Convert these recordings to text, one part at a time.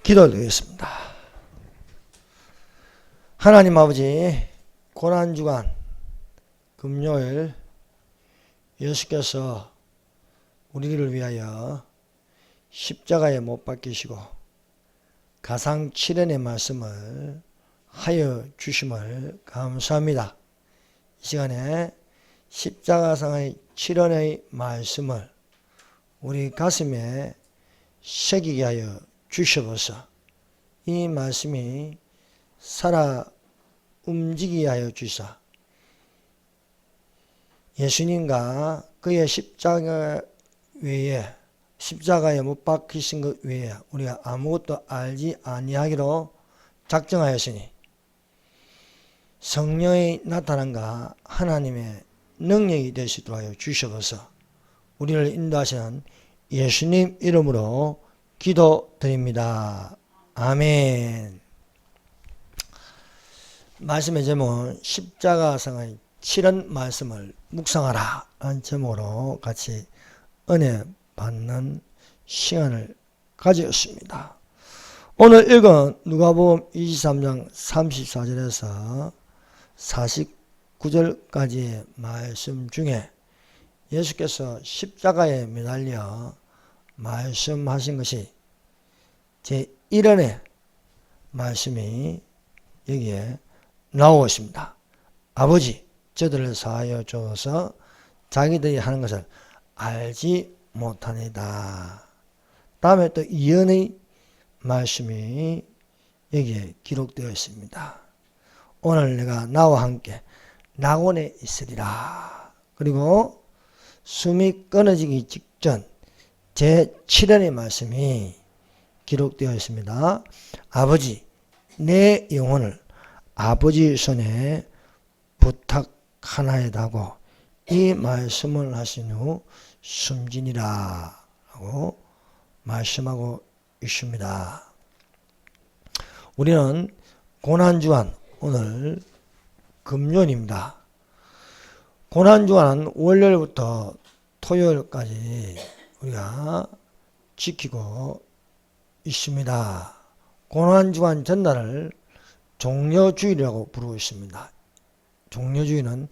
기도드리겠습니다. 하나님 아버지, 고난주간 금요일 예수께서 우리를 위하여 십자가에 못 박히시고 가상 7연의 말씀을 하여 주심을 감사합니다. 이 시간에 십자가상의 7연의 말씀을 우리 가슴에 새기게 하여 주셔서 이 말씀이 살아 움직이게 하여 주사 예수님과 그의 십자가 외에 십자가에 못 박히신 것 외에 우리가 아무것도 알지 아니하기로 작정하였으니 성령의 나타남과 하나님의 능력이 되시도록 하여 주셔서 우리를 인도하시는 예수님 이름으로 기도드립니다. 아멘. 말씀의 제목은 십자가상의 7연 말씀을 묵상하라 라는 제목으로 같이 은혜 받는 시간을 가졌습니다. 오늘 읽은 누가복음 23장 34절에서 49절까지의 말씀 중에 예수께서 십자가에 매달려 말씀하신 것이 제1연의 말씀이 여기에 나오고 있습니다. 아버지, 저들을 사하여 주어서 자기들이 하는 것을 알지 못하니다. 다음에 또 2연의 말씀이 여기에 기록되어 있습니다. 오늘 내가 나와 함께 낙원에 있으리라. 그리고 숨이 끊어지기 직전 제7연의 말씀이 기록되어 있습니다. 아버지, 내 영혼을 아버지 손에 부탁하나이다고 이 말씀을 하신 후 숨지니라 하고 말씀하고 있습니다. 우리는 고난주간 오늘 금요일입니다. 고난주간은 월요일부터 토요일까지 우리가 지키고 있습니다. 고난주간 전날을 종려주일이라고 부르고 있습니다. 종려주일은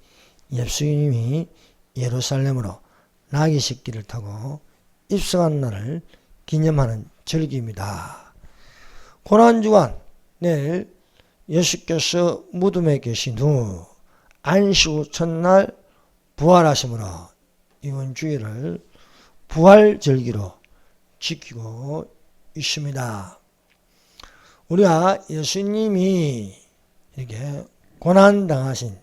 예수님이 예루살렘으로 나귀새끼를 타고 입성한 날을 기념하는 절기입니다. 고난주간 내일 예수께서 무덤에 계신 후 안식 후 첫날 부활하심으로 이번 주일을 부활절기로 지키고 있습니다. 우리가 예수님이 이렇게 고난당하신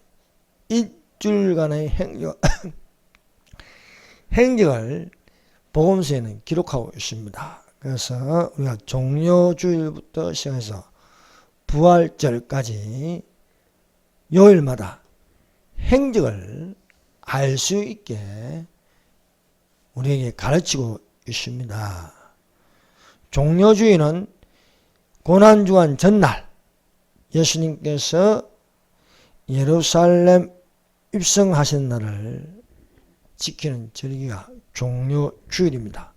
일주일간의 행적을 복음서에는 기록하고 있습니다. 그래서 우리가 종려주일부터 시작해서 부활절까지 요일마다 행적을 알 수 있게 우리에게 가르치고 있습니다. 종려주일은 고난주간 전날 예수님께서 예루살렘 입성하신 날을 지키는 절기가 종려주일입니다.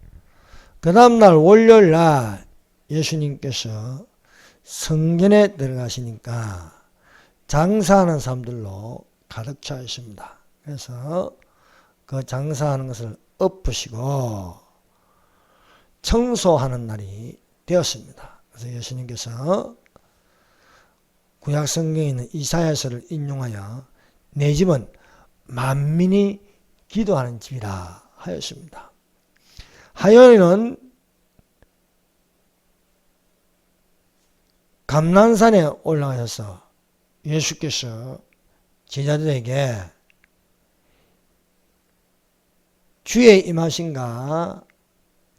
그 다음날 월요일날 예수님께서 성전에 들어가시니까 장사하는 사람들로 가득 차 있습니다. 그래서 그 장사하는 것을 엎으시고 청소하는 날이 되었습니다. 그래서 예수님께서 구약성경에 있는 이사야서를 인용하여 내 집은 만민이 기도하는 집이라 하였습니다. 화요일은 감난산에 올라가셔서 예수께서 제자들에게 주의 임하신가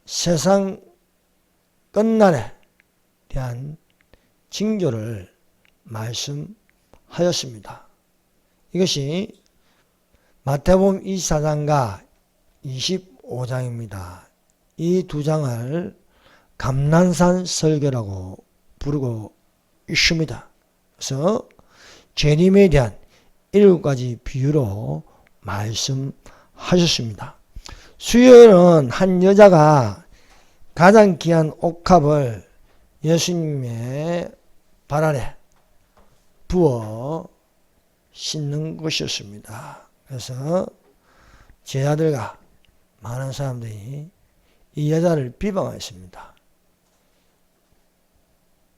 세상 끝날에 대한 징조를 말씀하였습니다. 이것이 마태복음 24장과 25장입니다. 이 두 장을 감난산 설교라고 부르고 있습니다. 그래서 재림에 대한 7가지 비유로 말씀하셨습니다. 수요일은 한 여자가 가장 귀한 옥합을 예수님의 발 아래 부어 씻는 것이었습니다. 그래서 제자들과 많은 사람들이 이 여자를 비방했습니다.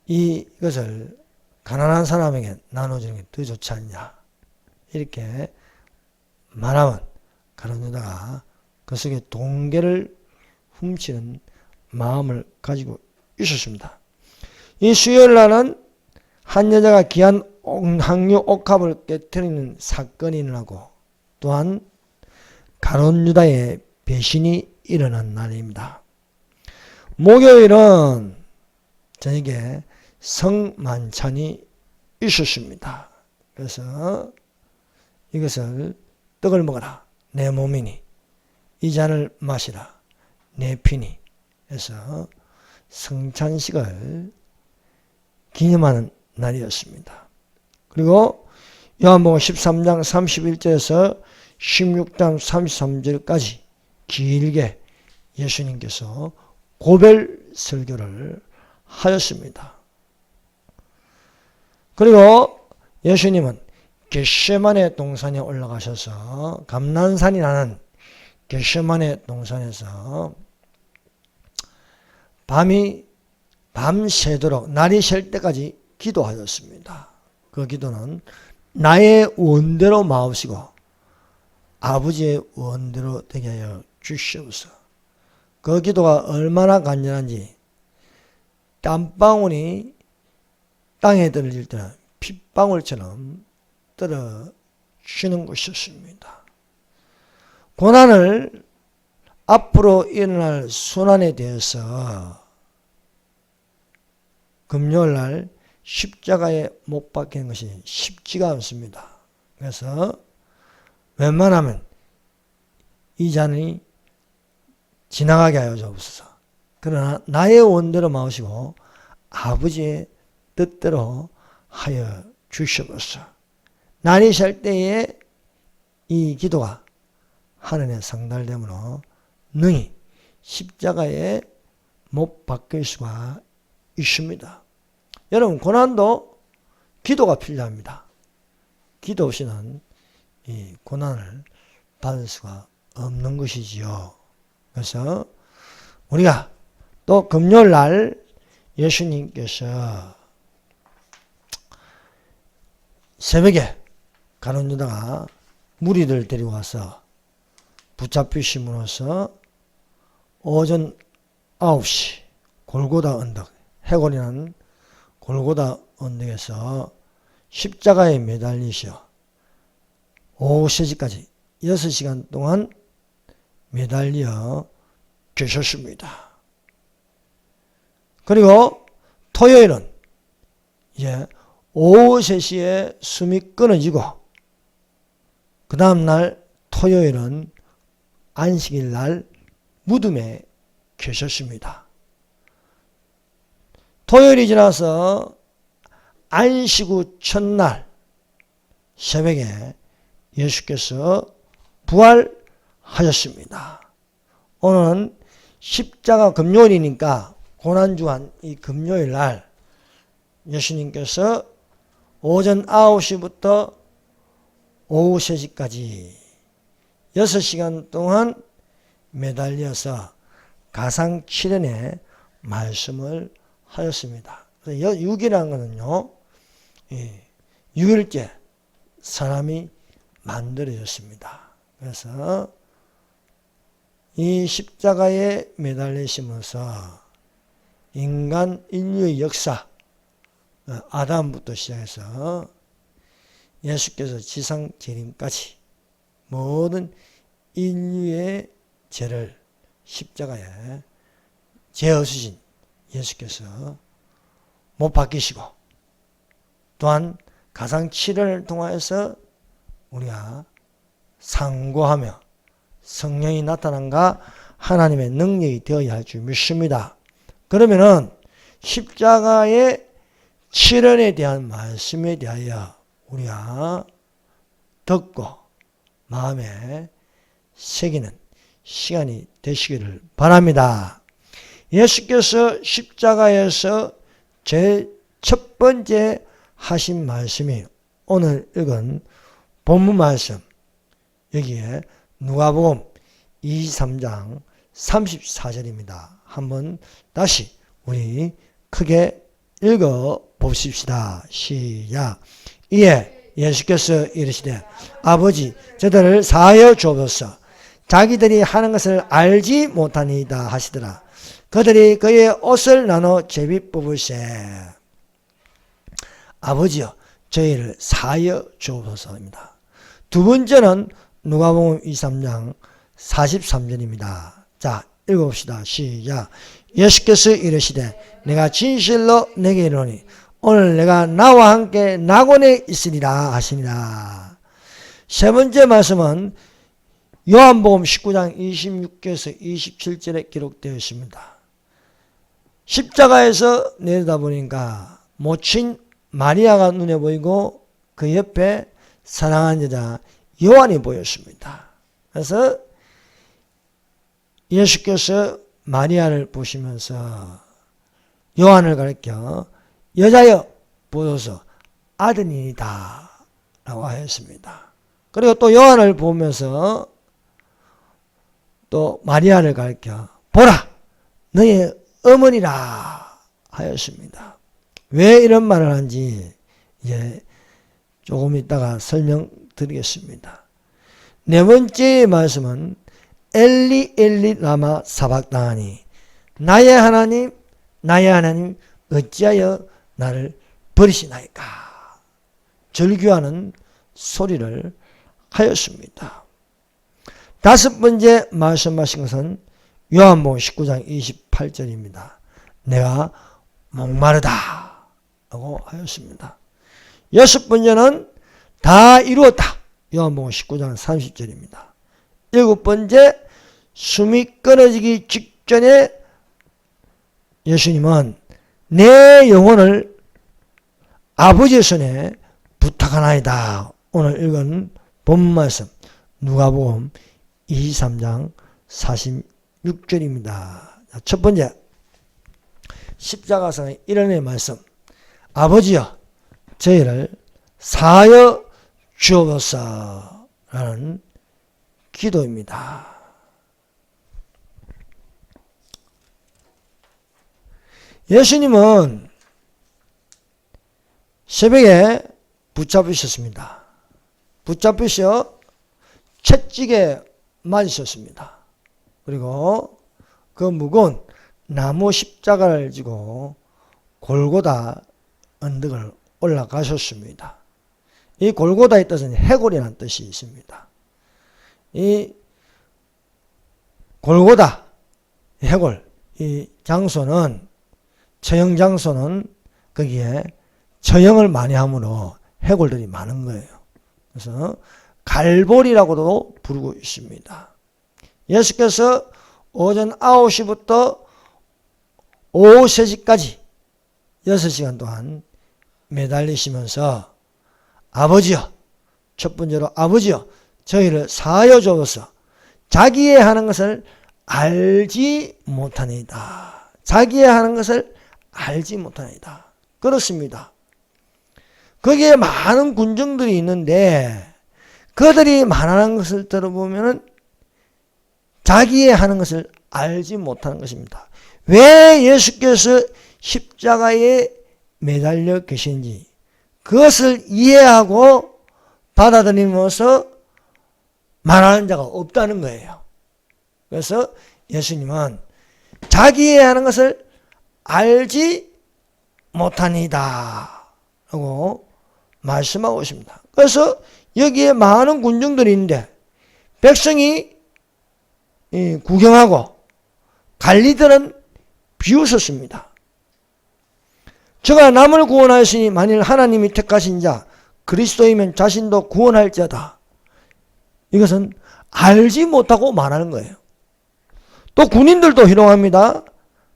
이것을 가난한 사람에게 나눠주는 게 더 좋지 않냐, 이렇게 말하면 가룟 유다가 그 속에 동계를 훔치는 마음을 가지고 있었습니다. 이 수요일 날은 한 여자가 귀한 항유 옥합을 깨뜨리는 사건이 일어나고, 또한 가룟 유다의 배신이 일어난 날입니다. 목요일은 저녁에 성만찬이 있었습니다. 그래서 이것을 떡을 먹어라 내 몸이니, 이 잔을 마시라 내 피니 해서 성찬식을 기념하는 날이었습니다. 그리고 요한복음 13장 31절에서 16장 33절까지 길게 예수님께서 고별 설교를 하였습니다. 그리고 예수님은 겟세마네 동산에 올라가셔서, 감난산이 나는 겟세마네 동산에서 밤새도록 날이 셀 때까지 기도하였습니다. 그 기도는 나의 원대로 마옵시고 아버지의 원대로 되게 하여 주시옵소서. 그 기도가 얼마나 간절한지, 땀방울이 땅에 떨어질 때는 핏방울처럼 떨어지는 것이었습니다. 고난을 앞으로 일어날 순환에 대해서 금요일 날 십자가에 못 박히는 것이 쉽지가 않습니다. 그래서 웬만하면 이 잔이 지나가게 하여 주옵소서. 그러나 나의 원대로 마시고 아버지의 뜻대로 하여 주시옵소서. 날이 셀 때에 이 기도가 하늘에 상달되므로 능히 십자가에 못 박힐 수가 있습니다. 여러분, 고난도 기도가 필요합니다. 기도 없이는 이 고난을 받을 수가 없는 것이지요. 그래서 우리가 또 금요일 날 예수님께서 새벽에 가룟 유다가 무리들 데리고 와서 붙잡히심으로써 오전 9시 골고다 언덕, 해골이라는 골고다 언덕에서 십자가에 매달리셔 오후 3시까지 6시간 동안 매달려 계셨습니다. 그리고 토요일은 이제 오후 3시에 숨이 끊어지고, 그 다음날 토요일은 안식일 날 무덤에 계셨습니다. 토요일이 지나서 안식 후 첫날 새벽에 예수께서 부활하셨습니다. 오늘은 십자가 금요일이니까 고난주간 이 금요일 날 예수님께서 오전 9시부터 오후 3시까지 6시간 동안 매달려서 가상 7연의 말씀을 하였습니다. 6이라는 것은요, 6일째 사람이 만들어졌습니다. 그래서 이 십자가에 매달리시면서 인간 인류의 역사, 아담부터 시작해서 예수께서 지상 재림까지 모든 인류의 죄를 십자가에 죄 없으신 예수께서 못 박히시고, 또한 가상 7일을 통하여서 우리가 상고하며 성령이 나타난가 하나님의 능력이 되어야 할 줄 믿습니다. 그러면은 십자가의 7연에 대한 말씀에 대하여 우리가 듣고 마음에 새기는 시간이 되시기를 바랍니다. 예수께서 십자가에서 제 첫 번째 하신 말씀이 오늘 읽은 본문 말씀, 여기에 누가복음 23장 34절입니다. 한번 다시 우리 크게 읽어 보십시다. 시작. 이에 예수께서 이르시되 아버지 저들을 사하여 주옵소서. 자기들이 하는 것을 알지 못하니이다 하시더라. 그들이 그의 옷을 나눠 제비 뽑으세. 아버지여 저희를 사하여 주옵소서입니다. 두 번째는 누가복음 23장 43절입니다. 자, 읽어봅시다. 시작. 예수께서 이르시되 내가 진실로 내게 이르노니 오늘 내가 나와 함께 낙원에 있으리라 하시니라. 세 번째 말씀은 요한복음 19장 26절에서 27절에 기록되어 있습니다. 십자가에서 내려다보니까 모친 마리아가 눈에 보이고 그 옆에 사랑하는 여자 요한이 보였습니다. 그래서 예수께서 마리아를 보시면서 요한을 가리켜 여자여 보소서 아드니이다 라고 하였습니다. 그리고 또 요한을 보면서 또 마리아를 가리켜 보라 너의 어머니라 하였습니다. 왜 이런 말을 한지 이제 조금 있다가 설명드리겠습니다. 네 번째 말씀은 엘리 엘리 라마 사박다니 나의 하나님 어찌하여 나를 버리시나이까 절규하는 소리를 하였습니다. 다섯 번째 말씀하신 것은 요한복음 19장 28절입니다. 내가 목마르다 라고 하였습니다. 여섯 번째는 다 이루었다. 요한복음 19장 30절입니다. 일곱 번째 숨이 끊어지기 직전에 예수님은 내 영혼을 아버지의 손에 부탁하나이다. 오늘 읽은 본문 말씀 누가복음 23장 46절입니다. 첫 번째 십자가상의 일원의 말씀 아버지여 저희를 사하여 주옵소서 라는 기도입니다. 예수님은 새벽에 붙잡히셨습니다. 붙잡히셔 채찍에 맞으셨습니다. 그리고 그 무거운 나무 십자가를 지고 골고다 언덕을 올라가셨습니다. 이 골고다의 뜻은 해골이라는 뜻이 있습니다. 이 골고다, 해골, 이 장소는 처형 장소는 거기에 처형을 많이 함으로 해골들이 많은 거예요. 그래서 갈보리라고도 부르고 있습니다. 예수께서 오전 9시부터 오후 3시까지 6시간 동안 매달리시면서 아버지여, 첫 번째로 아버지여 저희를 사하여 주옵소서. 자기의 하는 것을 알지 못하나이다. 자기의 하는 것을 알지 못하나이다. 그렇습니다. 거기에 많은 군중들이 있는데 그들이 말하는 것을 들어보면 자기의 하는 것을 알지 못하는 것입니다. 왜 예수께서 십자가에 매달려 계신지 그것을 이해하고 받아들이면서 말하는 자가 없다는 거예요. 그래서 예수님은 자기의 하는 것을 알지 못하니다 라고 말씀하고 있습니다. 그래서 여기에 많은 군중들이 있는데 백성이 구경하고 관리들은 비웃었습니다. 저가 남을 구원하였으니 만일 하나님이 택하신 자 그리스도이면 자신도 구원할지어다. 이것은 알지 못하고 말하는 거예요. 또 군인들도 희롱합니다.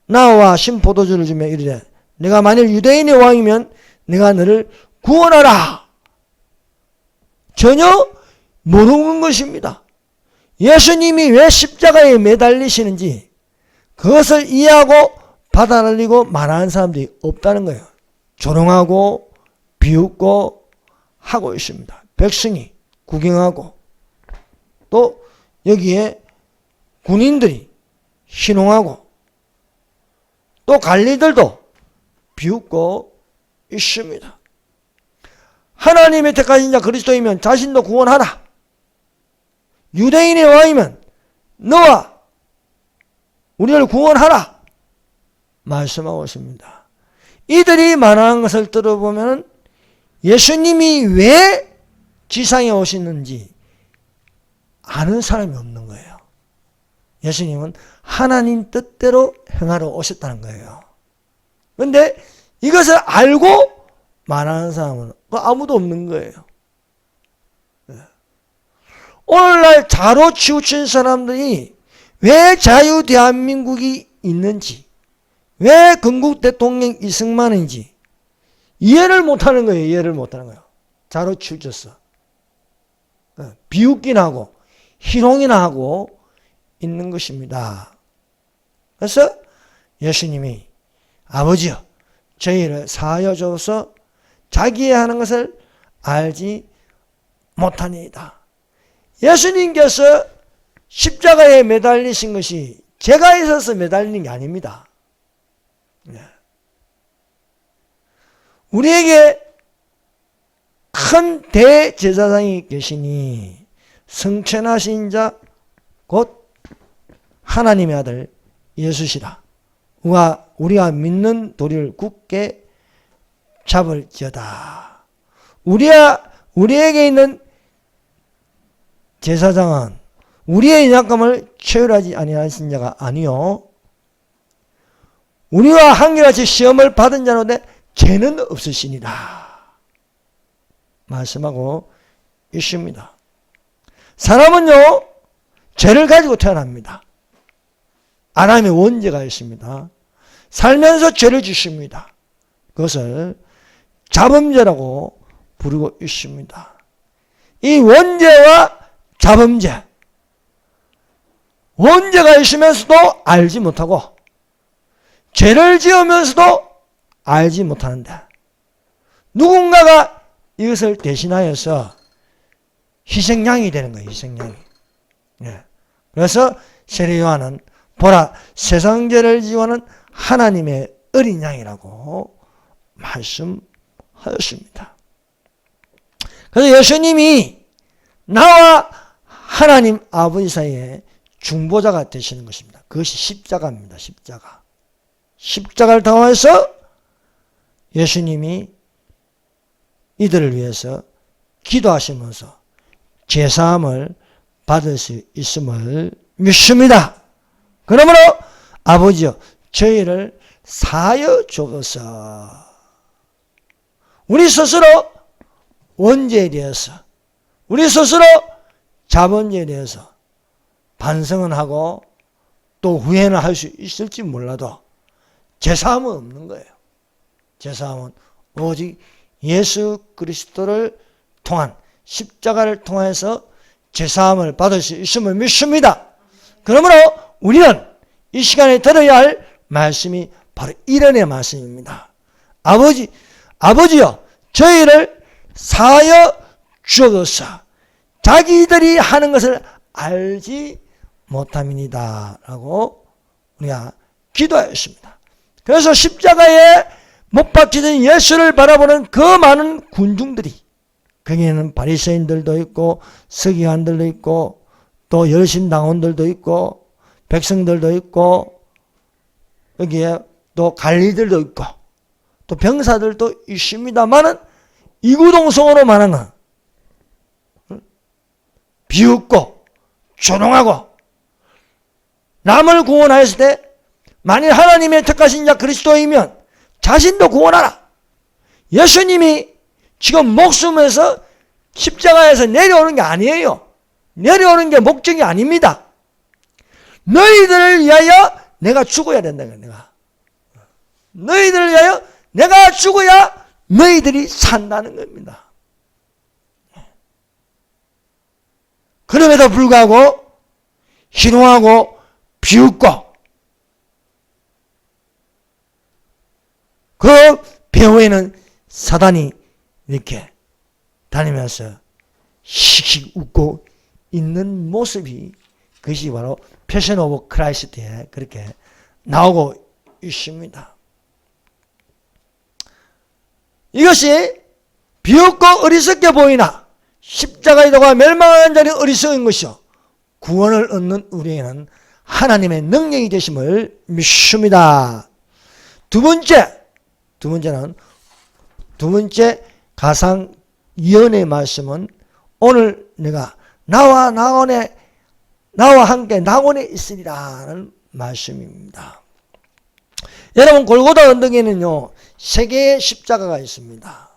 나와 신포도주를 주며 이르되 내가 만일 유대인의 왕이면 내가 너를 구원하라. 전혀 모르는 것입니다. 예수님이 왜 십자가에 매달리시는지 그것을 이해하고 받아들이고 말하는 사람들이 없다는 거예요. 조롱하고 비웃고 하고 있습니다. 백성이 구경하고 또 여기에 군인들이 희롱하고 또 관리들도 비웃고 있습니다. 하나님의 택하신 자 그리스도이면 자신도 구원하라. 유대인의 왕이면 너와 우리를 구원하라 말씀하고 있습니다. 이들이 말하는 것을 들어보면 예수님이 왜 지상에 오시는지 아는 사람이 없는 거예요. 예수님은 하나님 뜻대로 행하러 오셨다는 거예요. 그런데 이것을 알고 말하는 사람은 아무도 없는 거예요. 오늘날 자로 치우친 사람들이 왜 자유 대한민국이 있는지, 왜 건국 대통령 이승만인지 이해를 못하는 거예요. 이해를 못하는 거예요. 자로 치우쳤어. 비웃긴 하고 희롱이나 하고 있는 것입니다. 그래서 예수님이 아버지여 저희를 사하여 주어서 자기의 하는 것을 알지 못하니이다. 예수님께서 십자가에 매달리신 것이 제가 있어서 매달리는 게 아닙니다. 우리에게 큰 대제사장이 계시니 성천하신 자 곧 하나님의 아들 예수시라. 우리가 믿는 도리를 굳게 잡을지어다. 우리에게 있는 제사장은 우리의 연약함을 체휼하지 아니하신 자가 아니요 우리와 한결같이 시험을 받은 자로되 죄는 없으시니라 말씀하고 있습니다. 사람은요 죄를 가지고 태어납니다. 아담의 원죄가 있습니다. 살면서 죄를 짓습니다. 그것을 자범죄라고 부르고 있습니다. 이 원죄와 자범죄, 원죄가 있으면서도 알지 못하고 죄를 지으면서도 알지 못하는데 누군가가 이것을 대신하여서 희생양이 되는 거예요. 희생양이. 그래서 세례 요한은 보라 세상죄를 지고하는 하나님의 어린 양이라고 말씀하였습니다. 그래서 예수님이 나와 하나님 아버지 사이에 중보자가 되시는 것입니다. 그것이 십자가입니다. 십자가. 십자가를 통해서 예수님이 이들을 위해서 기도하시면서 제사함을 받을 수 있음을 믿습니다. 그러므로 아버지여 저희를 사하여 주옵소서. 우리 스스로 원죄에 대해서 우리 스스로 자본죄에 대해서 반성은 하고 또 후회는 할 수 있을지 몰라도 제사함은 없는 거예요. 제사함은 오직 예수 그리스도를 통한 십자가를 통해서 제사함을 받을 수 있음을 믿습니다. 그러므로 우리는 이 시간에 들어야 할 말씀이 바로 이런 말씀입니다. 아버지여 저희를 사하여 주옵소서. 자기들이 하는 것을 알지 못함이니이다 라고 우리가 기도하였습니다. 그래서 십자가에 못 박히던 예수를 바라보는 그 많은 군중들이 거기에는 바리새인들도 있고 서기관들도 있고 또 열심당원들도 있고 백성들도 있고 여기에 또 관리들도 있고 또 병사들도 있습니다만은 이구동성으로 말하는 비웃고 조롱하고 남을 구원하였을 때 만일 하나님의 택하신 자 그리스도이면 자신도 구원하라. 예수님이 지금 목숨에서 십자가에서 내려오는 게 아니에요. 내려오는 게 목적이 아닙니다. 너희들을 위하여 내가 죽어야 된다는 거야. 내가. 너희들을 위하여 내가 죽어야 너희들이 산다는 겁니다. 그럼에도 불구하고 희롱하고 비웃고 사단이 이렇게 다니면서 씩씩 웃고 있는 모습이, 그것이 바로 패션 오브 크라이스트에 그렇게 나오고 있습니다. 이것이 비웃고 어리석게 보이나 십자가의 도가 멸망하는 자는 어리석은 것이요 구원을 얻는 우리에게는 하나님의 능력이 되심을 믿습니다. 두 번째 가상 예언의 말씀은 오늘 내가 나와 함께 낙원에 있으리라는 말씀입니다. 여러분, 골고다 언덕에는요 3개의 십자가가 있습니다.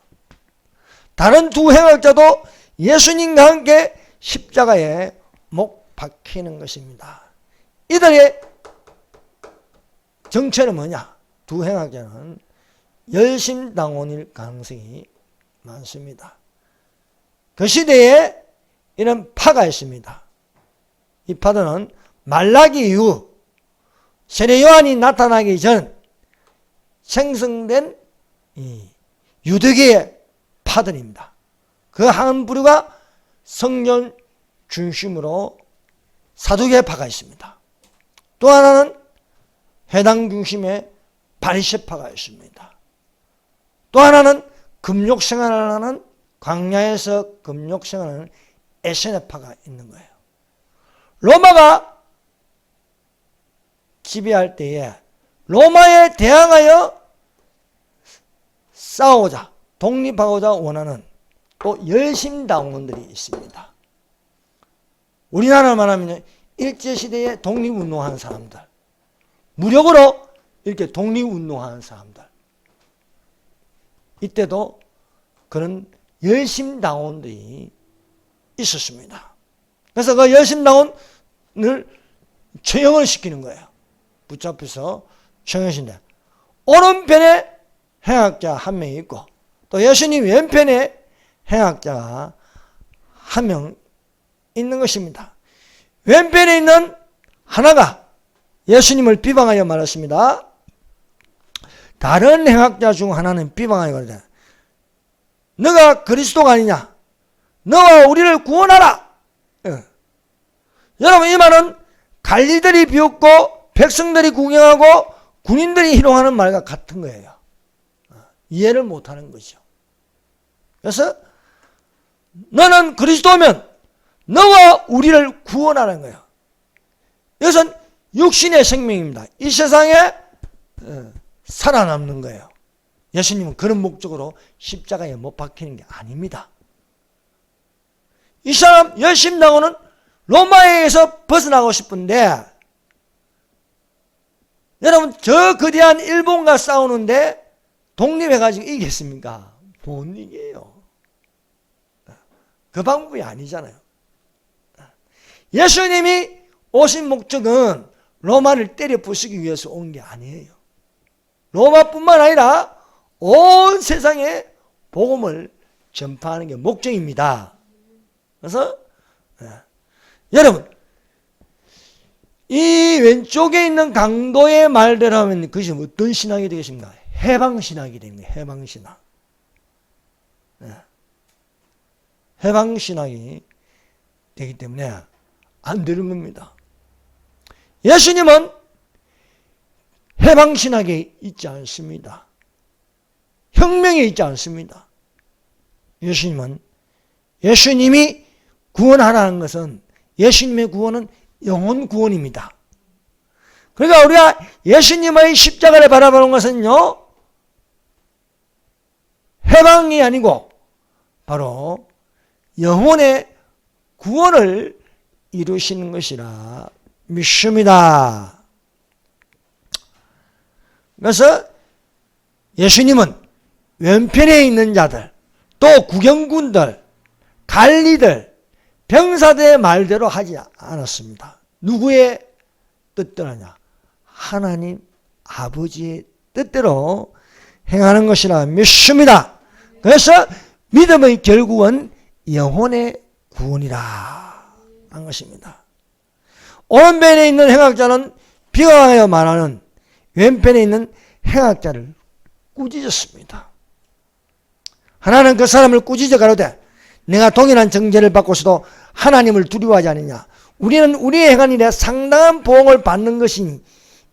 다른 두 행악자도 예수님과 함께 십자가에 못 박히는 것입니다. 이들의 정체는 뭐냐? 두 행악자는 열심당원일 가능성이 많습니다. 그 시대에 이런 파가 있습니다. 이 파들은 말라기 이후 세례 요한이 나타나기 전 생성된 유대계의 파들입니다. 그 한 부류가 성전 중심으로 사두개파가 있습니다. 또 하나는 회당 중심의 바리새파가 있습니다. 또 하나는 금욕생활을 하는, 광야에서 금욕생활을 하는 에세네파가 있는 거예요. 로마가 지배할 때에 로마에 대항하여 싸우고자, 독립하고자 원하는 또 열심당원들이 있습니다. 우리나라를 말하면 일제시대에 독립운동하는 사람들, 무력으로 이렇게 독립운동하는 사람들, 이때도 그런 열심당원들이 있었습니다. 그래서 그 열심당원을 처형을 시키는 거예요. 붙잡혀서 처형하신다. 오른편에 행악자 한 명이 있고 또 예수님 왼편에 행악자가 한 명 있는 것입니다. 왼편에 있는 하나가 예수님을 비방하여 말했습니다. 다른 행악자 중 하나는 비방하여 말하되 너가 그리스도가 아니냐? 너와 우리를 구원하라. 여러분, 이 말은 관리들이 비웃고 백성들이 구경하고 군인들이 희롱하는 말과 같은 거예요. 이해를 못하는 거죠. 그래서 너는 그리스도면 너와 우리를 구원하라는 거예요. 이것은 육신의 생명입니다. 이 세상에 살아남는 거예요. 예수님은 그런 목적으로 십자가에 못 박히는 게 아닙니다. 이 사람 열심당원은 로마에서 벗어나고 싶은데, 여러분, 저 거대한 일본과 싸우는데 독립해가지고 이기겠습니까? 못 이겨요. 그 방법이 아니잖아요. 예수님이 오신 목적은 로마를 때려 부수기 위해서 온 게 아니에요. 로마뿐만 아니라 온 세상에 복음을 전파하는 게 목적입니다. 그래서 여러분, 이 왼쪽에 있는 강도의 말대로 하면 그것이 어떤 신학이 되겠습니까? 해방신학이 됩니다. 해방신학. 해방신학이 되기 때문에 안 되는 겁니다. 예수님은 해방신학에 있지 않습니다. 혁명에 있지 않습니다. 예수님이 구원하라는 것은, 예수님의 구원은 영혼 구원입니다. 그러니까 우리가 예수님의 십자가를 바라보는 것은요, 해방이 아니고 바로 영혼의 구원을 이루시는 것이라 믿습니다. 그래서 예수님은 왼편에 있는 자들, 또 구경꾼들, 관리들, 병사들의 말대로 하지 않았습니다. 누구의 뜻대로 하냐? 하나님 아버지의 뜻대로 행하는 것이라 믿습니다. 그래서 믿음의 결국은 영혼의 구원이라 한 것입니다. 오른편에 있는 행악자는 비방하여 말하는 왼편에 있는 행악자를 꾸짖었습니다. 하나는 그 사람을 꾸짖어 가로되 내가 동일한 정죄를 받고서도 하나님을 두려워하지 않느냐. 우리는 우리의 행한 일에 상당한 보응을 받는 것이니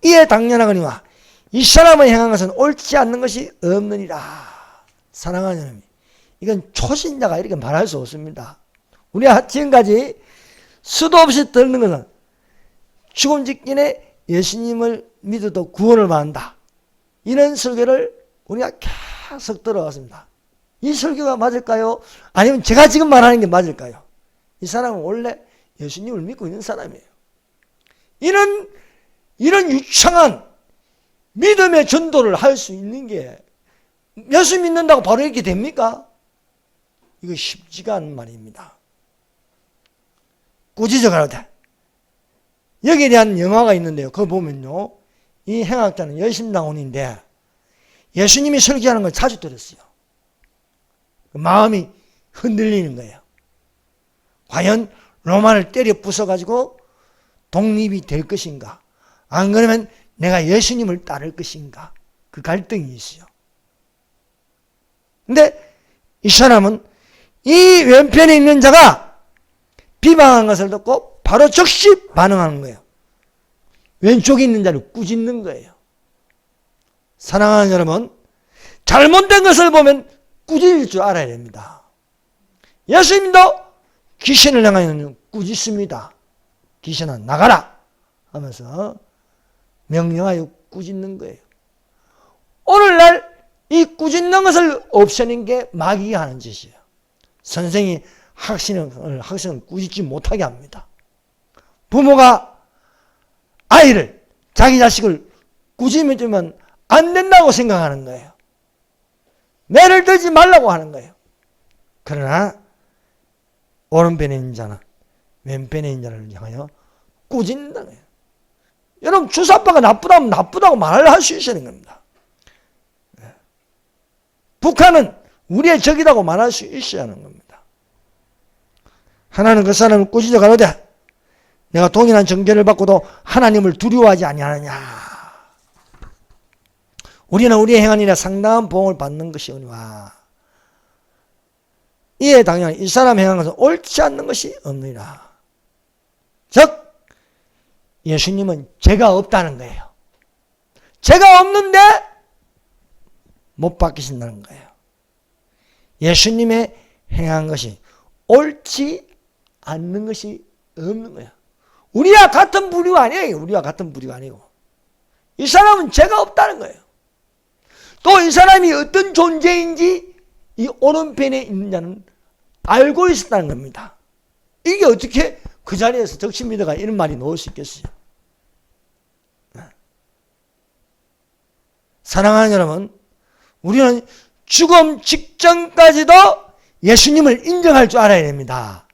이에 당연하거니와 이 사람의 행한 것은 옳지 않는 것이 없느니라. 사랑하는 여러분, 이건 초신자가 이렇게 말할 수 없습니다. 우리가 지금까지 수도 없이 듣는 것은 죽음 직전에 예수님을 믿어도 구원을 받는다. 이런 설교를 우리가 계속 들어왔습니다. 이 설교가 맞을까요? 아니면 제가 지금 말하는 게 맞을까요? 이 사람은 원래 예수님을 믿고 있는 사람이에요. 이런 유창한 믿음의 전도를 할 수 있는 게 예수 믿는다고 바로 이렇게 됩니까? 이거 쉽지가 않은 말입니다. 꾸짖어 가로되 여기에 대한 영화가 있는데요. 그거 보면요, 이 행악자는 열심당원인데 예수님이 설교하는 걸 자주 들었어요. 마음이 흔들리는 거예요. 과연 로마를 때려 부숴가지고 독립이 될 것인가? 안 그러면 내가 예수님을 따를 것인가? 그 갈등이 있어요. 근데 이 사람은 이 왼편에 있는 자가 비방한 것을 듣고 바로 즉시 반응하는 거예요. 왼쪽에 있는 자를 꾸짖는 거예요. 사랑하는 여러분, 잘못된 것을 보면 꾸짖을 줄 알아야 됩니다. 예수님도 귀신을 향하여 꾸짖습니다. 귀신아 나가라 하면서 명령하여 꾸짖는 거예요. 오늘날 이 꾸짖는 것을 없애는 게 마귀가 하는 짓이에요. 선생이 학생을 꾸짖지 못하게 합니다. 부모가 아이를, 자기 자식을 꾸짖으면 안 된다고 생각하는 거예요. 매를 들지 말라고 하는 거예요. 그러나 오른편에 있는 자는 왼편에 있는 자를 향하여 꾸짖는다는 거예요. 여러분, 주사파가 나쁘다면 나쁘다고 말을 할 수 있어야 하는 겁니다. 북한은 우리의 적이라고 말할 수 있어야 하는 겁니다. 하나는 그 사람을 꾸짖어 가로되 내가 동일한 정죄를 받고도 하나님을 두려워하지 아니하느냐. 우리는 우리의 행한 일에 상당한 보응을 받는 것이오니와 이에 당연히 이 사람 행한 것은 옳지 않는 것이 없느니라. 즉 예수님은 죄가 없다는 거예요. 죄가 없는데 못 바뀌신다는 거예요. 예수님의 행한 것이 옳지 않는 것이 없는 거예요. 우리와 같은 부류가 아니에요. 우리와 같은 부류가 아니고 이 사람은 죄가 없다는 거예요. 또 이 사람이 어떤 존재인지 이 오른편에 있는 자는 알고 있었다는 겁니다. 이게 어떻게 그 자리에서 적신미더가 이런 말이 나올 수 있겠어요? 사랑하는 여러분, 우리는 죽음 직전까지도 예수님을 인정할 줄 알아야 됩니다.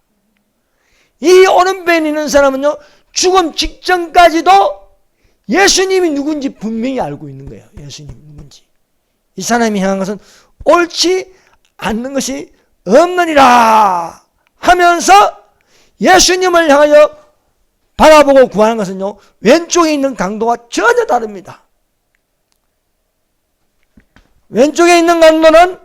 이 오른편에 있는 사람은요, 죽음 직전까지도 예수님이 누군지 분명히 알고 있는 거예요. 예수님이 누군지. 이 사람이 향한 것은 옳지 않는 것이 없느니라 하면서 예수님을 향하여 바라보고 구하는 것은요, 왼쪽에 있는 강도와 전혀 다릅니다. 왼쪽에 있는 강도는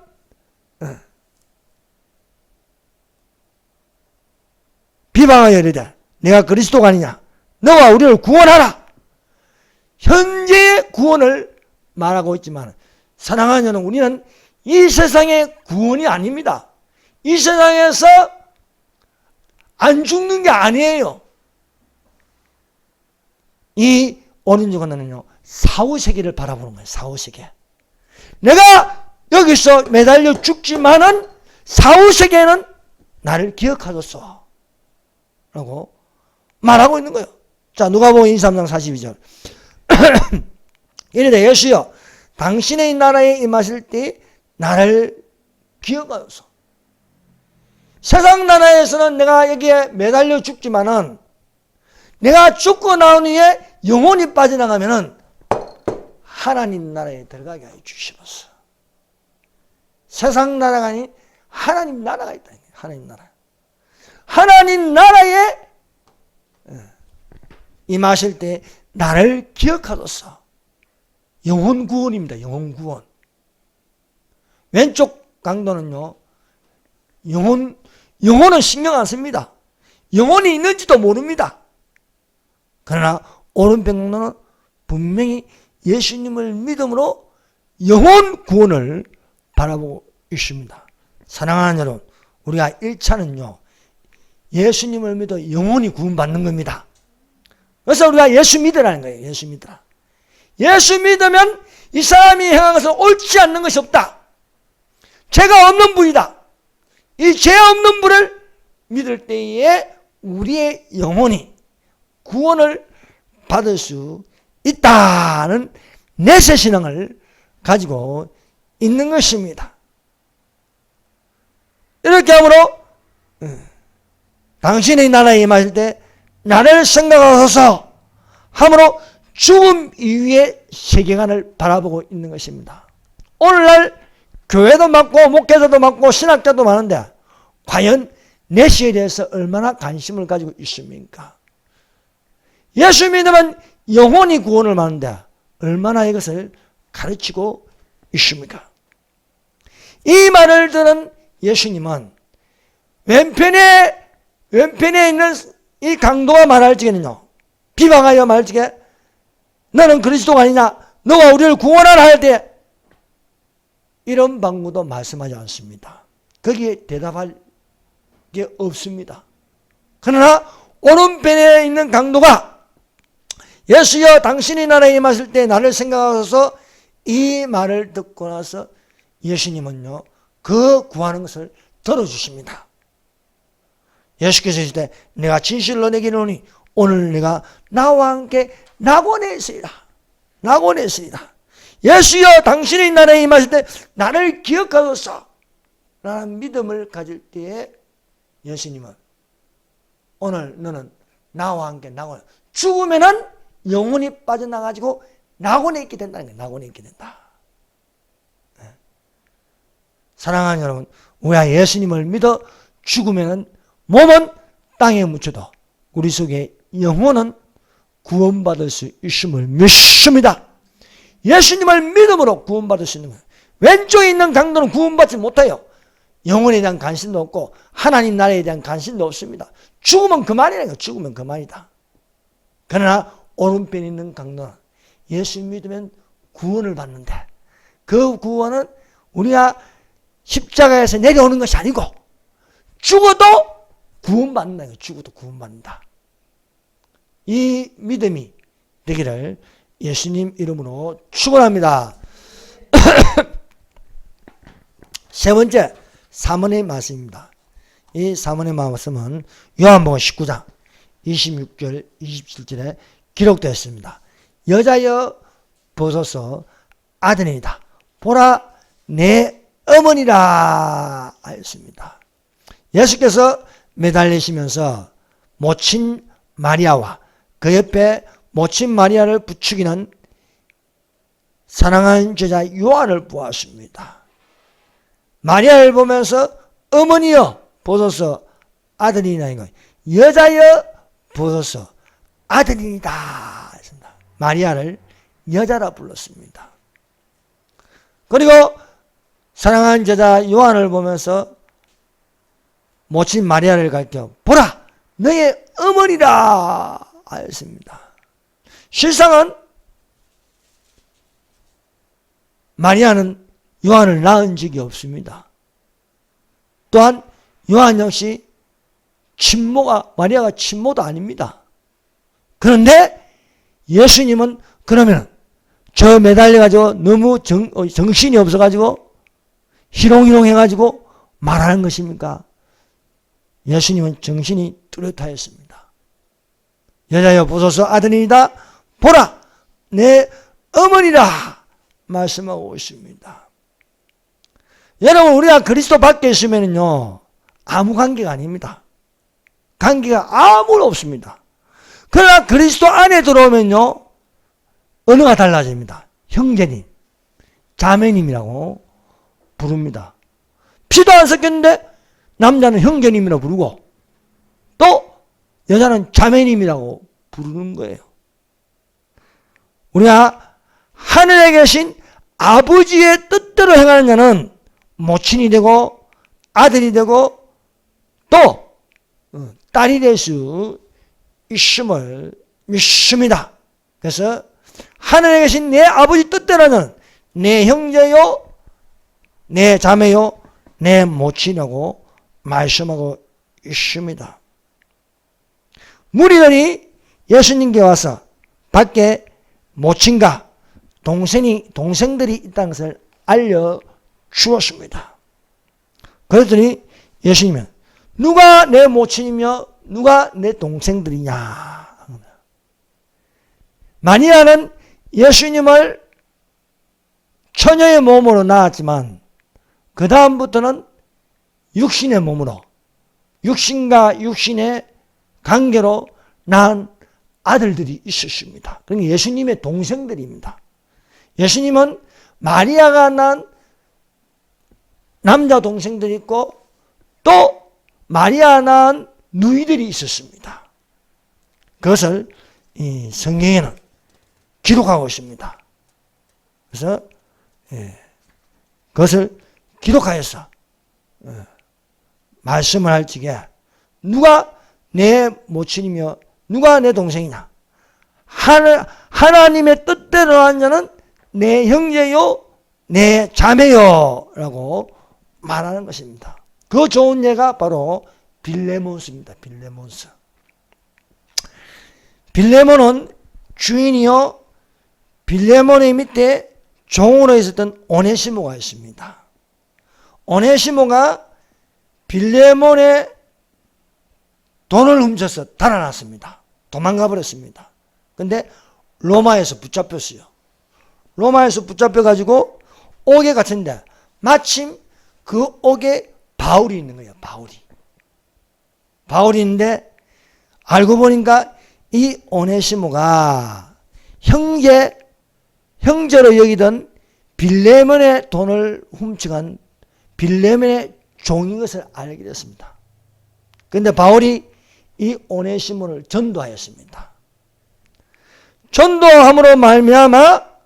비방하여 이르되 내가 그리스도가 아니냐, 너와 우리를 구원하라. 현재의 구원을 말하고 있지만 사랑하는 여러분, 우리는 이 세상의 구원이 아닙니다. 이 세상에서 안 죽는 게 아니에요. 이 오른쪽 하나는요, 사후세계를 바라보는 거예요. 사후세계. 내가 여기서 매달려 죽지만은 사후세계는 나를 기억하겠어 라고 말하고 있는 거예요. 자, 누가복음 23장 42절. 이르되 예수여 당신의 나라에 임하실 때 나를 기억하소서. 세상 나라에서는 내가 여기에 매달려 죽지만은 내가 죽고 나온 후에 영혼이 빠져나가면은 하나님 나라에 들어가게 하여 주시옵소서. 세상 나라가 아닌 하나님 나라가 있다. 하나님 나라. 하나님 나라에 임하실 때 나를 기억하소서. 영혼 구원입니다. 영혼 구원. 왼쪽 강도는요, 영혼은 신경 안 씁니다. 영혼이 있는지도 모릅니다. 그러나 오른편 강도는 분명히 예수님을 믿음으로 영혼 구원을 바라보고 있습니다. 사랑하는 여러분, 우리가 1차는요, 예수님을 믿어 영혼이 구원받는 겁니다. 그래서 우리가 예수 믿으라는 거예요. 예수 믿으라. 예수 믿으면 이 사람이 행한 것은 옳지 않는 것이 없다. 죄가 없는 분이다. 이 죄 없는 분을 믿을 때에 우리의 영혼이 구원을 받을 수 있다는 내세신앙을 가지고 있는 것입니다. 이렇게 함으로 당신의 나라에 임하실 때 나를 생각하소서 함으로 죽음 이후의 세계관을 바라보고 있는 것입니다. 오늘날 교회도 많고 목회자도 많고 신학자도 많은데 과연 내시에 대해서 얼마나 관심을 가지고 있습니까? 예수 믿으면 영혼이 구원을 받는데 얼마나 이것을 가르치고 있습니까? 이 말을 들은 예수님은 왼편에 있는 이 강도가 말할 적에는요, 비방하여 말할 적에 너는 그리스도가 아니냐, 너가 우리를 구원하라 할 때 이런 방구도 말씀하지 않습니다. 거기에 대답할 게 없습니다. 그러나 오른편에 있는 강도가 예수여 당신이 나라에 임하실 때 나를 생각하소서 이 말을 듣고 나서 예수님은요, 그 구하는 것을 들어주십니다. 예수께서 하실 때 내가 진실로 내게 이르노니 오늘 내가 나와 함께 낙원에 있으리라. 낙원에 있으리라. 예수여 당신의 나라에 임하실 때 나를 기억하소서 라는 믿음을 가질 때에 예수님은 오늘 너는 나와 함께 낙원에, 죽으면은 영혼이 빠져나가지고 낙원에 있게 된다는 거예요. 낙원에 있게 된다. 사랑하는 여러분, 우리가 예수님을 믿어 죽으면은 몸은 땅에 묻혀도 우리 속에 영혼은 구원받을 수 있음을 믿습니다. 예수님을 믿음으로 구원받을 수 있는 거예요. 왼쪽에 있는 강도는 구원받지 못해요. 영혼에 대한 관심도 없고 하나님 나라에 대한 관심도 없습니다. 죽으면 그만이라는 거예요. 죽으면 그만이다. 그러나 오른편에 있는 강도는 예수 믿으면 구원을 받는데 그 구원은 우리가 십자가에서 내려오는 것이 아니고 죽어도 구원받는다. 죽어도 구원받는다. 이 믿음이 되기를 예수님 이름으로 축원합니다. 세 번째 사문의 말씀입니다. 이 사문의 말씀은 요한복음 19장 26절 27절에 기록되어 있습니다. 여자여 보소서 아들이다. 보라 내 어머니라 하였습니다. 예수께서 매달리시면서 모친 마리아와 그 옆에 모친 마리아를 부추기는 사랑하는 제자 요한을 보았습니다. 마리아를 보면서 어머니여 보소서 아들이나 이거 여자여 보소서 아들이다 했습니다. 마리아를 여자라 불렀습니다. 그리고 사랑하는 제자 요한을 보면서 모친 마리아를 가르쳐 보라 너의 어머니라 하였습니다. 실상은 마리아는 요한을 낳은 적이 없습니다. 또한 요한 역시 마리아가 친모도 아닙니다. 그런데 예수님은 그러면 저 매달려가지고 너무 정신이 없어가지고 희롱희롱 해가지고 말하는 것입니까? 예수님은 정신이 뚜렷하였습니다. 여자여 보소서 아들이다. 보라 내 어머니라 말씀하고 있습니다. 여러분 우리가 그리스도 밖에 있으면요 아무 관계가 아닙니다. 관계가 아무도 없습니다. 그러나 그리스도 안에 들어오면요 언어가 달라집니다. 형제님, 자매님이라고 부릅니다. 피도 안 섞였는데 남자는 형제님이라고 부르고 또 여자는 자매님이라고 부르는 거예요. 우리가 하늘에 계신 아버지의 뜻대로 행하는 자는 모친이 되고 아들이 되고 또 딸이 될 수 있음을 믿습니다. 그래서 하늘에 계신 내 아버지 뜻대로는 내 형제요, 내 자매요, 내 모친이라고 말씀하고 있습니다. 무리들이 예수님께 와서 밖에 모친과 동생들이 있다는 것을 알려주었습니다. 그랬더니 예수님은 누가 내 모친이며 누가 내 동생들이냐. 마리아는 예수님을 처녀의 몸으로 낳았지만 그 다음부터는 육신의 몸으로, 육신과 육신의 관계로 낳은 아들들이 있었습니다. 그러니까 예수님의 동생들입니다. 예수님은 마리아가 낳은 남자 동생들이 있고 또 마리아 낳은 누이들이 있었습니다. 그것을 이 성경에는 기록하고 있습니다. 그래서 그것을 기록하여서 말씀을 할 적에 누가 내 모친이며 누가 내 동생이냐. 하나님의 뜻대로 한 자는 내 형제요 내 자매요 라고 말하는 것입니다. 그 좋은 예가 바로 빌레몬스입니다. 빌레몬스. 빌레몬은 주인이요 빌레몬의 밑에 종으로 있었던 오네시모가 있습니다. 오네시모가 빌레몬의 돈을 훔쳐서 달아났습니다. 도망가 버렸습니다. 근데 로마에서 붙잡혔어요. 로마에서 붙잡혀가지고 옥에 갇힌데 마침 그 옥에 바울이 있는 거예요. 바울이 있는데 알고 보니까 이 오네시모가 형제로 여기던 빌레몬의 돈을 훔쳐간 빌레몬의 종인 것을 알게 됐습니다. 그런데 바울이 이 오네시모를 전도하였습니다. 전도함으로 말미암아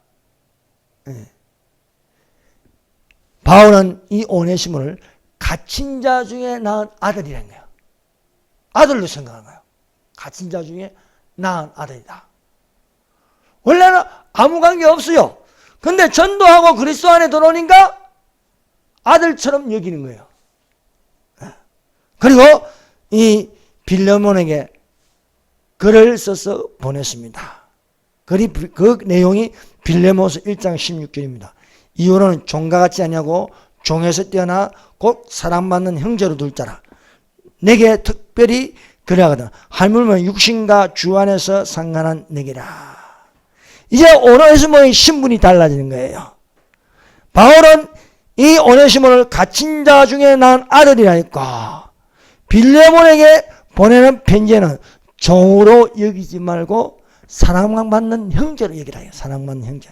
바울은 이 오네시모를 갇힌 자 중에 낳은 아들이라는 거예요. 아들로 생각하는 거예요. 갇힌 자 중에 낳은 아들이다. 원래는 아무 관계 없어요. 근데 전도하고 그리스도 안에 들어오니까 아들처럼 여기는 거예요. 그리고 이 빌레몬에게 글을 써서 보냈습니다. 그 내용이 빌레몬서 1장 16절입니다. 이후로는 종과 같지 아니하고 종에서 뛰어나 곧 사랑받는 형제로 둘 자라. 내게 특별히 그래하거든. 하물며 육신과 주 안에서 상관한 내게라. 이제 오네시모의 신분이 달라지는 거예요. 바울은 이 오네시모를 갇힌 자 중에 낳은 아들이라니까 빌레몬에게 보내는 편지에는 종으로 여기지 말고 사랑받는 형제로 여기라 해요. 사랑받는 형제.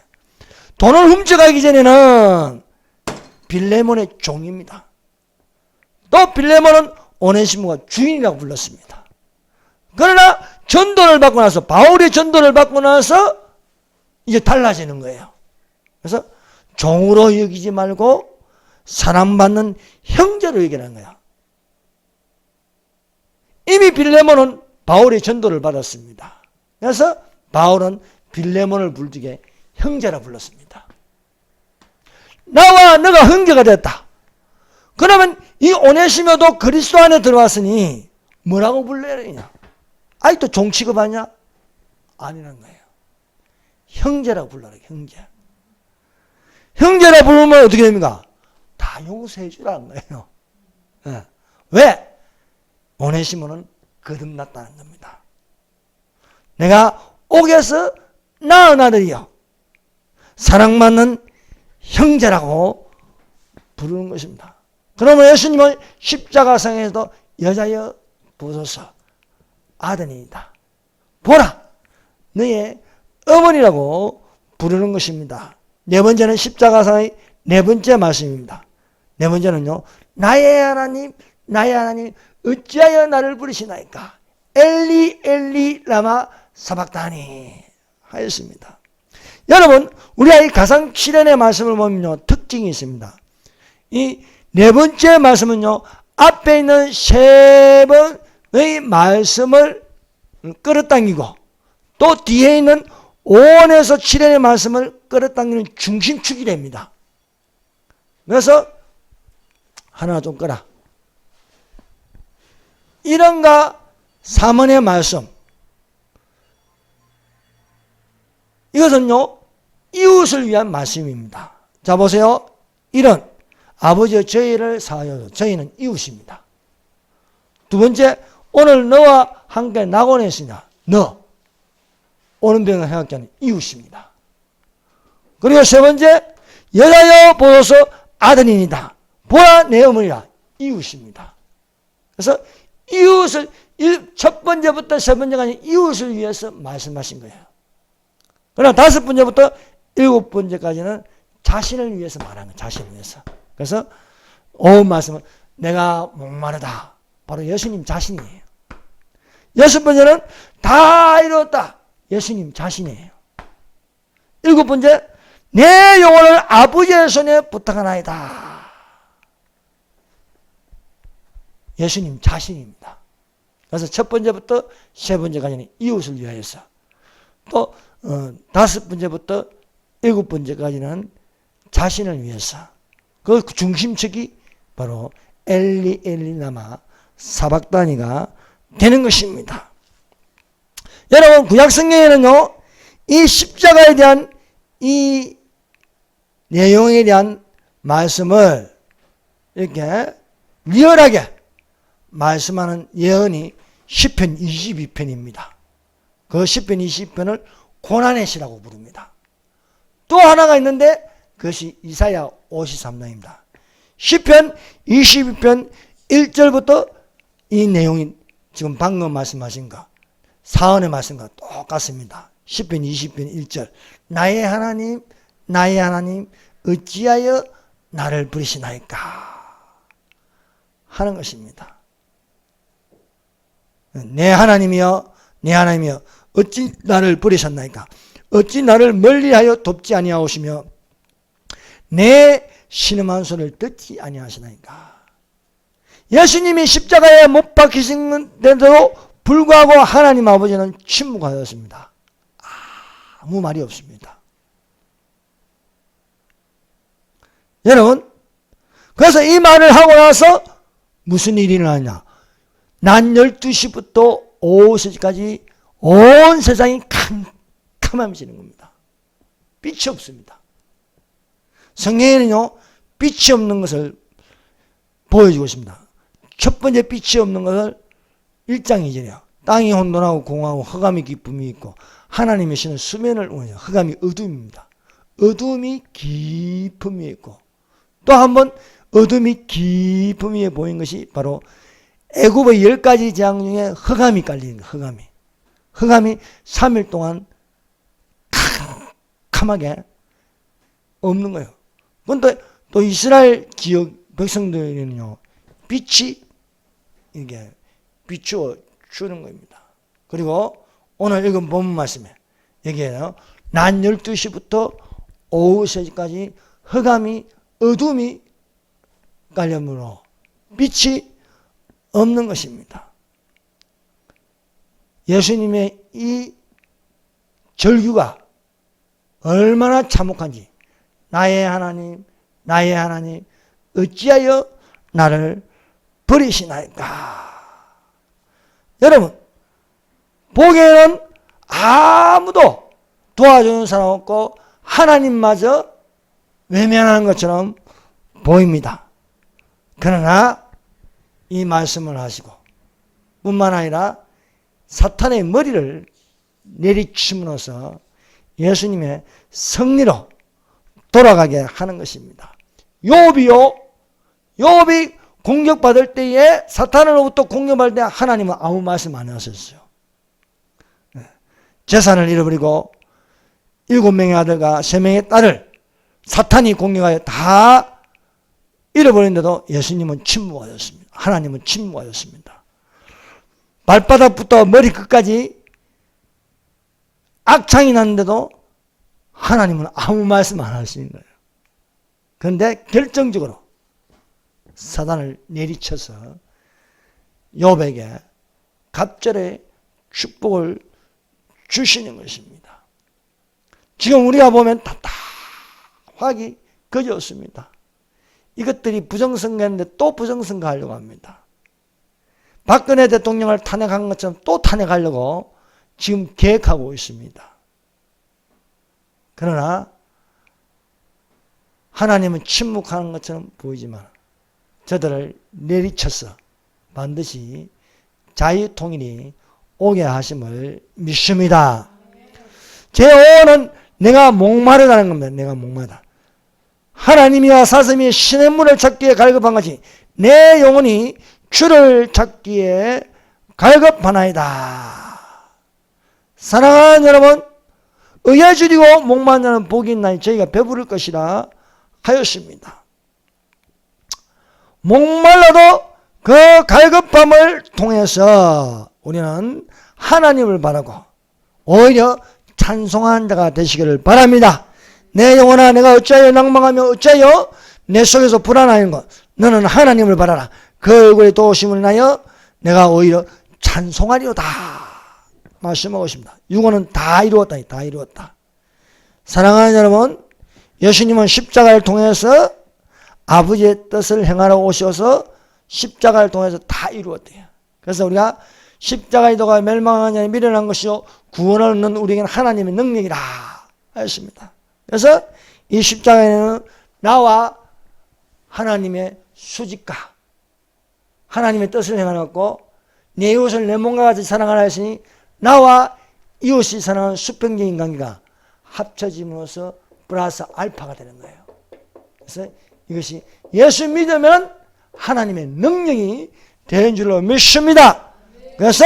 돈을 훔쳐가기 전에는 빌레몬의 종입니다. 또 빌레몬은 오네시모가 주인이라고 불렀습니다. 그러나 전도를 받고 나서 바울의 전도를 받고 나서 이제 달라지는 거예요. 그래서 종으로 여기지 말고 사랑받는 형제로 여기라는 거야. 이미 빌레몬은 바울의 전도를 받았습니다. 그래서 바울은 빌레몬을 부르기에 형제라 불렀습니다. 나와 너가 형제가 됐다. 그러면 이 오네시모도 그리스도 안에 들어왔으니 뭐라고 불러야 되냐? 아직도 종 취급하냐? 아니라는 거예요. 형제라고 불러라. 형제. 형제라 부르면 어떻게 됩니까? 다 용서해 주라는 거예요. 네. 왜? 오네시모는 거듭났다는 겁니다. 내가 옥에서 낳은 아들이요 사랑받는 형제라고 부르는 것입니다. 그러면 예수님은 십자가상에서도 여자여 보소서 아드니이다. 보라 너의 어머니라고 부르는 것입니다. 네 번째는 십자가상의 네 번째 말씀입니다. 네 번째는요. 나의 하나님 어찌하여 나를 부르시나이까. 엘리 엘리 라마 사박다니 하였습니다. 여러분 우리가 이 가상 7연의 말씀을 보면요 특징이 있습니다. 이 네 번째 말씀은요, 앞에 있는 세 번의 말씀을 끌어당기고 또 뒤에 있는 5원에서 7원의 말씀을 끌어당기는 중심축이 됩니다. 그래서 하나 좀 끌어. 1원과 3원의 말씀, 이것은요 이웃을 위한 말씀입니다. 자 보세요. 1원, 아버지여 저희를 사하여. 저희는 이웃입니다. 두 번째, 오늘 너와 함께 낙원에 있으냐. 너 오는 병을 행하게 하는 이웃입니다. 그리고 세 번째, 여자여 보소서 아들이니다. 보라 내 어머니라. 이웃입니다. 그래서 이웃을 첫 번째부터 세 번째까지 이웃을 위해서 말씀하신 거예요. 그러나 다섯 번째부터 일곱 번째까지는 자신을 위해서 말하는 거예요. 자신을 위해서. 그래서 말씀은 내가 목마르다. 바로 예수님 자신이에요. 여섯 번째는 다 이루었다. 예수님 자신이에요. 일곱 번째, 내 영혼을 아버지의 손에 부탁하나이다. 예수님 자신입니다. 그래서 첫 번째부터 세 번째까지는 이웃을 위하여서, 또 다섯 번째부터 일곱 번째까지는 자신을 위해서. 그 중심축이 바로 엘리 엘리나마 사박다니가 되는 것입니다. 여러분, 구약성경에는요 이 십자가에 대한 이 내용에 대한 말씀을 이렇게 리얼하게 말씀하는 예언이 시편 22편입니다. 그 시편 22편을 고난의 시라고 부릅니다. 또 하나가 있는데 그것이 이사야 53장입니다. 시편 22편 1절부터 이 내용이 지금 방금 말씀하신 거 사언의 말씀과 똑같습니다. 시편 20편 1절, 나의 하나님 나의 하나님 어찌하여 나를 버리시나이까 하는 것입니다. 내 하나님이여 내 하나님이여 어찌 나를 버리셨나이까. 어찌 나를 멀리하여 돕지 아니하오시며 내 신음한 소리를 듣지 아니하시나이까. 예수님이 십자가에 못 박히신데도 불구하고 하나님 아버지는 침묵하였습니다. 아무 말이 없습니다. 여러분, 그래서 이 말을 하고 나서 무슨 일이 일어나냐. 낮 12시부터 오후 3시까지 온 세상이 캄캄해지는 겁니다. 빛이 없습니다. 성경에는요 빛이 없는 것을 보여주고 있습니다. 첫 번째 빛이 없는 것을 1장 2절이요. 땅이 혼돈하고 공허하고 흑암이 깊음이 있고 하나님의 신은 수면을 오냐. 흑암이 어둠입니다. 어둠이 깊음이 있고 또 한 번 어둠이 깊음이 보인 것이 바로 애굽의 10가지 재앙 중에 흑암이 깔리는 거예요. 흑암이 3일 동안 캄캄하게 없는 거예요. 그런데 또 이스라엘 지역 백성들은요 빛이 이게 비추어 주는 겁니다. 그리고 오늘 읽은 본문 말씀에 여기에요 낮 12시부터 오후 3시까지 흑암이 어둠이 깔려므로 빛이 없는 것입니다. 예수님의 이 절규가 얼마나 참혹한지. 나의 하나님 나의 하나님 어찌하여 나를 버리시나이까. 여러분, 보기에는 아무도 도와주는 사람 없고 하나님마저 외면하는 것처럼 보입니다. 그러나 이 말씀을 하시고 뿐만 아니라 사탄의 머리를 내리침으로써 예수님의 승리로 돌아가게 하는 것입니다. 욥이 공격받을 때에 사탄으로부터 공격받을 때 하나님은 아무 말씀 안 하셨어요. 재산을 잃어버리고 7명의 아들과 3명의 딸을 사탄이 공격하여 다 잃어버렸는데도 예수님은 침묵하였습니다. 하나님은 침묵하였습니다. 발바닥부터 머리 끝까지 악창이 났는데도 하나님은 아무 말씀 안 하시는 거예요. 그런데 결정적으로 사단을 내리쳐서 욥에게 갑절의 축복을 주시는 것입니다. 지금 우리가 보면 답답하기 그지없습니다. 이것들이 부정선거했는데 또 부정선거하려고 합니다. 박근혜 대통령을 탄핵한 것처럼 또 탄핵하려고 지금 계획하고 있습니다. 그러나 하나님은 침묵하는 것처럼 보이지만 저들을 내리쳐서 반드시 자유통일이 오게 하심을 믿습니다. 제5호는 내가 목마르다는 겁니다. 내가 목마르다. 하나님이와 사슴이 시냇물을 찾기에 갈급한 것이 내 영혼이 주를 찾기에 갈급하나이다. 사랑하는 여러분, 의에 줄이고 목마른 자는 복이 있나니 저희가 배부를 것이라 하였습니다. 목말라도 그 갈급함을 통해서 우리는 하나님을 바라고 오히려 찬송하는 자가 되시기를 바랍니다. 내 영혼아 내가 어찌하여 낭망하며 어찌하여 내 속에서 불안하는 것 너는 하나님을 바라라. 그 얼굴에 도우심을 인하여 내가 오히려 찬송하리로다 말씀하고 있습니다. 육언은 다 이루었다. 다 이루었다. 사랑하는 여러분, 예수님은 십자가를 통해서 아버지의 뜻을 행하러 오셔서 십자가를 통해서 다 이루었대요. 그래서 우리가 십자가의 도가 멸망한 자니 미련한 것이요 구원을 얻는 우리에게는 하나님의 능력이라 하였습니다. 그래서 이 십자가에는 나와 하나님의 수직과 하나님의 뜻을 행하였고 내 이웃을 내 몸과 같이 사랑하라 했으니 나와 이웃이 사랑하는 수평적인 관계가 합쳐짐으로써 플러스 알파가 되는 거예요. 그래서 이것이 예수 믿으면 하나님의 능력이 되는 줄로 믿습니다. 그래서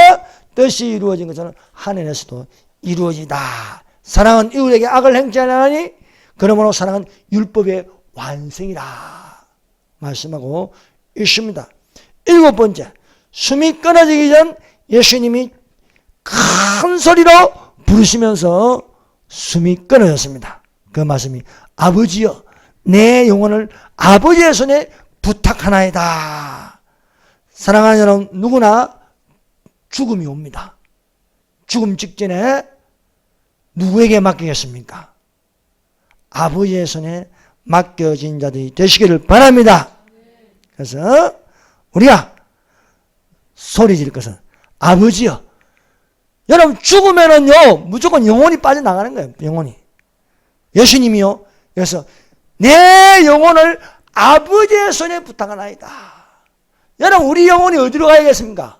뜻이 이루어진 것은 하늘에서도 이루어지다. 사랑은 이웃에게 악을 행치 아니하니 그러므로 사랑은 율법의 완성이라 말씀하고 있습니다. 7번째, 숨이 끊어지기 전 예수님이 큰 소리로 부르시면서 숨이 끊어졌습니다. 그 말씀이 아버지여 내 영혼을 아버지의 손에 부탁하나이다. 사랑하는 여러분, 누구나 죽음이 옵니다. 죽음 직전에 누구에게 맡기겠습니까? 아버지의 손에 맡겨진 자들이 되시기를 바랍니다. 그래서 우리가 소리 지를 것은 아버지여. 여러분 죽으면은요 무조건 영혼이 빠져나가는 거예요. 영혼이. 예수님이요. 그래서 내 영혼을 아버지의 손에 부탁하나이다. 여러분 우리 영혼이 어디로 가야겠습니까?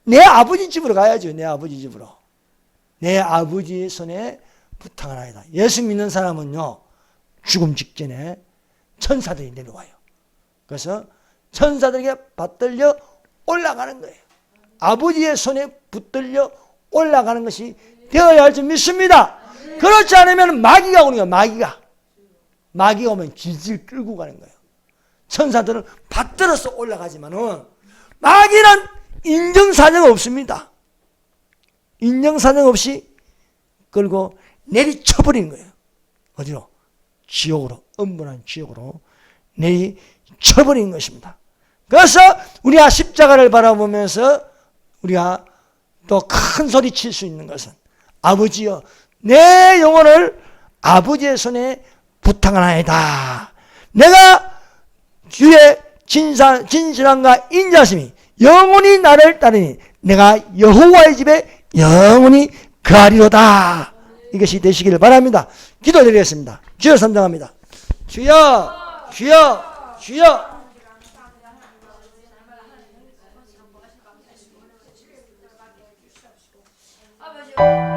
내 아버지 집으로 가야죠. 내 아버지 집으로. 내 아버지의 손에 부탁하나이다. 예수 믿는 사람은요 죽음 직전에 천사들이 내려와요. 그래서 천사들에게 받들려 올라가는 거예요. 아버지의 손에 붙들려 올라가는 것이 되어야 할 줄 믿습니다. 그렇지 않으면 마귀가 오는 거예요. 마귀가 오면 질질 끌고 가는 거예요. 천사들은 받들어서 올라가지만은 마귀는 인정사정 없습니다. 인정사정 없이 끌고 내리쳐버리는 거예요. 어디로? 지옥으로, 엄분한 지옥으로 내리쳐버리는 것입니다. 그래서 우리가 십자가를 바라보면서 우리가 또 큰 소리 칠 수 있는 것은 아버지여 내 영혼을 아버지의 손에 부탁하나이다. 내가 주의 진실함과 인자심이 영원히 나를 따르니 내가 여호와의 집에 영원히 거하리로다. 이것이 되시기를 바랍니다. 기도드리겠습니다. 주여 선정합니다. 주여 주여 주여. 아버지